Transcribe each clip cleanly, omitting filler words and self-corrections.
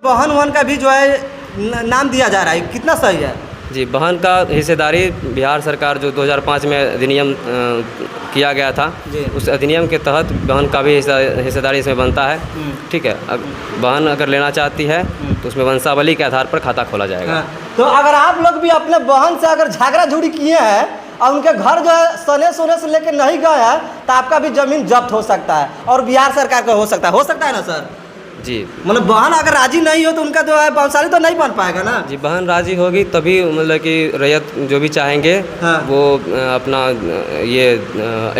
वाहन वाहन का भी जो है नाम दिया जा रहा है, कितना सही है? जी, वाहन का हिस्सेदारी बिहार सरकार जो 2005 में अधिनियम किया गया था, उस अधिनियम के तहत वाहन का भी हिस्सेदारी इसमें बनता है। ठीक है, वाहन अगर लेना चाहती है तो उसमें वंशावली के आधार पर खाता खोला जाएगा। हाँ। तो अगर आप लोग भी अपने वाहन से अगर झगड़ा झूड़ी किए हैं और उनके घर जो है सने सोने से लेके नहीं गए हैं तो आपका भी जमीन जब्त हो सकता है और बिहार सरकार का हो सकता है ना सर? जी, मतलब वाहन अगर राजी नहीं हो तो उनका जो है वंशावली तो नहीं बन पाएगा ना? जी, वाहन राजी होगी तभी मतलब कि रैयत जो भी चाहेंगे वो अपना ये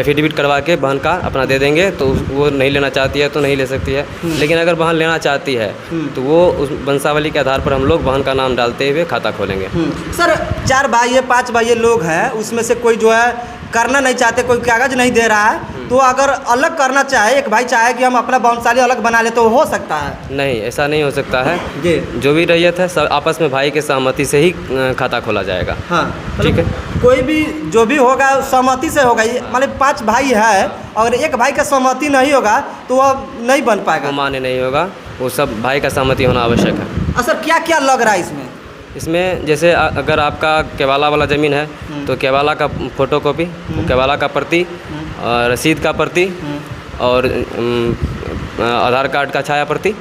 एफिडेविट करवा के वाहन का अपना दे देंगे। तो वो नहीं लेना चाहती है तो नहीं ले सकती है, लेकिन अगर वाहन लेना चाहती है तो वो उस वंशावली के आधार पर हम लोग वाहन का नाम डालते हुए खाता खोलेंगे। सर 4 भाई 5 भाई लोग हैं, उसमें से कोई जो है करना नहीं चाहते, कोई कागज नहीं दे रहा है, तो अगर अलग करना चाहे, एक भाई चाहे कि हम अपना वंशावली अलग बना ले तो हो सकता है? नहीं, ऐसा नहीं हो सकता है जी। जो भी रैयत है सब आपस में भाई के सहमति से ही खाता खोला जाएगा। हाँ, ठीक है, कोई भी जो भी होगा सहमति से होगा। मतलब 5 भाई है और एक भाई का सहमति नहीं होगा तो वह नहीं बन पाएगा, वो मान्य नहीं होगा। वो सब भाई का सहमति होना आवश्यक है। सर क्या क्या लग रहा है इसमें? इसमें जैसे अगर आपका केवाला वाला ज़मीन है तो केवाला का फोटोकॉपी, केवाला का प्रति, रसीद का प्रति और आधार कार्ड का छाया प्रति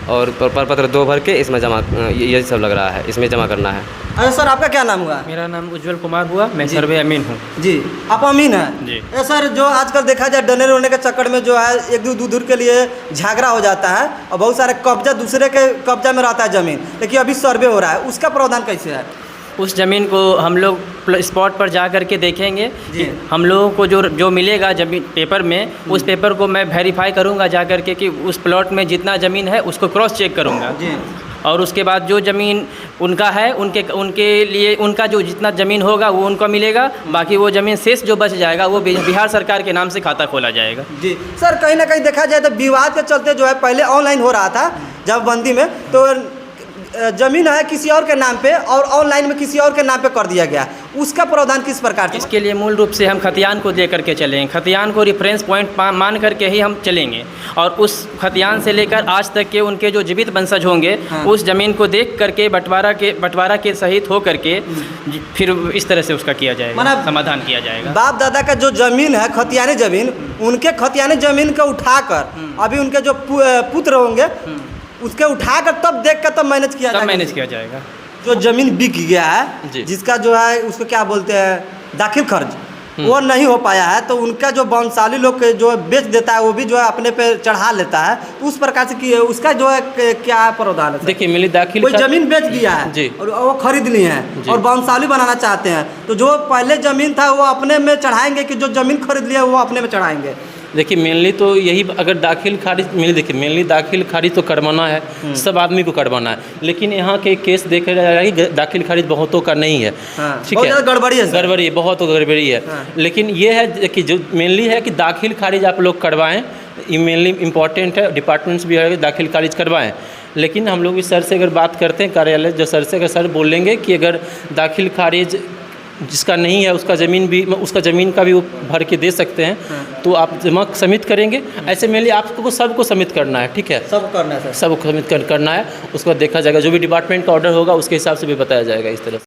और प्रपत्र 2 भर के इसमें जमा, ये सब लग रहा है, इसमें जमा करना है। अरे सर आपका क्या नाम हुआ? मेरा नाम उज्जवल कुमार हुआ, मैं सर्वे अमीन हूँ। जी, आप अमीन हैं जी। सर जो आजकल देखा जाए डरने रोने के चक्कर में जो है एक दूर के लिए झगड़ा हो जाता है और बहुत सारे कब्जा दूसरे के कब्जा में रहता है ज़मीन, लेकिन अभी सर्वे हो रहा है, उसका प्रावधान कैसे है? उस ज़मीन को हम लोग स्पॉट पर जा कर के देखेंगे। हम लोगों को जो मिलेगा ज़मीन पेपर में, उस पेपर को मैं वेरीफाई करूंगा जा कर के कि उस प्लॉट में जितना ज़मीन है उसको क्रॉस चेक करूंगा। और उसके बाद जो ज़मीन उनका है उनके लिए उनका जो जितना ज़मीन होगा वो उनको मिलेगा, बाकी वो ज़मीन शेष जो बच जाएगा वो बिहार सरकार के नाम से खाता खोला जाएगा। जी सर, कहीं ना कहीं देखा जाए तो विवाद के चलते जो है पहले ऑनलाइन हो रहा था जब बंदी में, तो ज़मीन है किसी और के नाम पे और ऑनलाइन में किसी और के नाम पे कर दिया गया, उसका प्रावधान किस प्रकार से? इसके लिए मूल रूप से हम खतियान को दे करके चलेंगे, खतियान को रेफरेंस पॉइंट मान करके ही हम चलेंगे और उस खतियान से लेकर आज तक के उनके जो जीवित वंशज होंगे उस ज़मीन को देख करके बंटवारा के सहित हो करके फिर इस तरह से उसका किया जाएगा, समाधान किया जाएगा। बाप दादा का जो ज़मीन है खतियानी ज़मीन, उनके खतियानी ज़मीन को उठाकर अभी उनके जो पुत्र होंगे उसके उठाकर तब देख कर तब मैनेज किया जाएगा। जो ज़मीन बिक गया है जिसका जो है उसको क्या बोलते हैं दाखिल खर्च, वो नहीं हो पाया है तो उनका जो वंशावली लोग जो बेच देता है वो भी जो है अपने पे चढ़ा लेता है, तो उस प्रकार से उसका जो है क्या प्रावधान है? देखिए, मिली दाखिल कोई ज़मीन बेच दिया है और वो खरीद ली है और वंशावली बनाना चाहते हैं, तो जो पहले ज़मीन था वो अपने में चढ़ाएंगे कि जो ज़मीन खरीद लिया वो अपने में चढ़ाएंगे? देखिए, मेनली तो यही अगर दाखिल खारिज मेनली दाखिल खारिज तो करवाना है, सब आदमी को करवाना है, लेकिन यहाँ के केस देखा जाएगा कि दाखिल खारिज बहुतों का नहीं है। ठीक है, गड़बड़ी है, बहुत गड़बड़ी है। लेकिन ये है कि जो मेनली है कि दाखिल खारिज आप लोग करवाएं, ये मेनली इम्पॉर्टेंट है। डिपार्टमेंट्स भी है दाखिल खारिज करवाएं, लेकिन हम लोग इस सर से अगर बात करते हैं कार्यालय जो सर से, अगर सर बोलेंगे कि अगर दाखिल खारिज जिसका नहीं है उसका ज़मीन का भी वो भर के दे सकते हैं, तो आप जमा सबमिट करेंगे। ऐसे मेनली आपको सबको सबमिट करना है। ठीक है, सब करना है, सबको सबमिट करना है। उसके बाद देखा जाएगा, जो भी डिपार्टमेंट का ऑर्डर होगा उसके हिसाब से भी बताया जाएगा इस तरह से।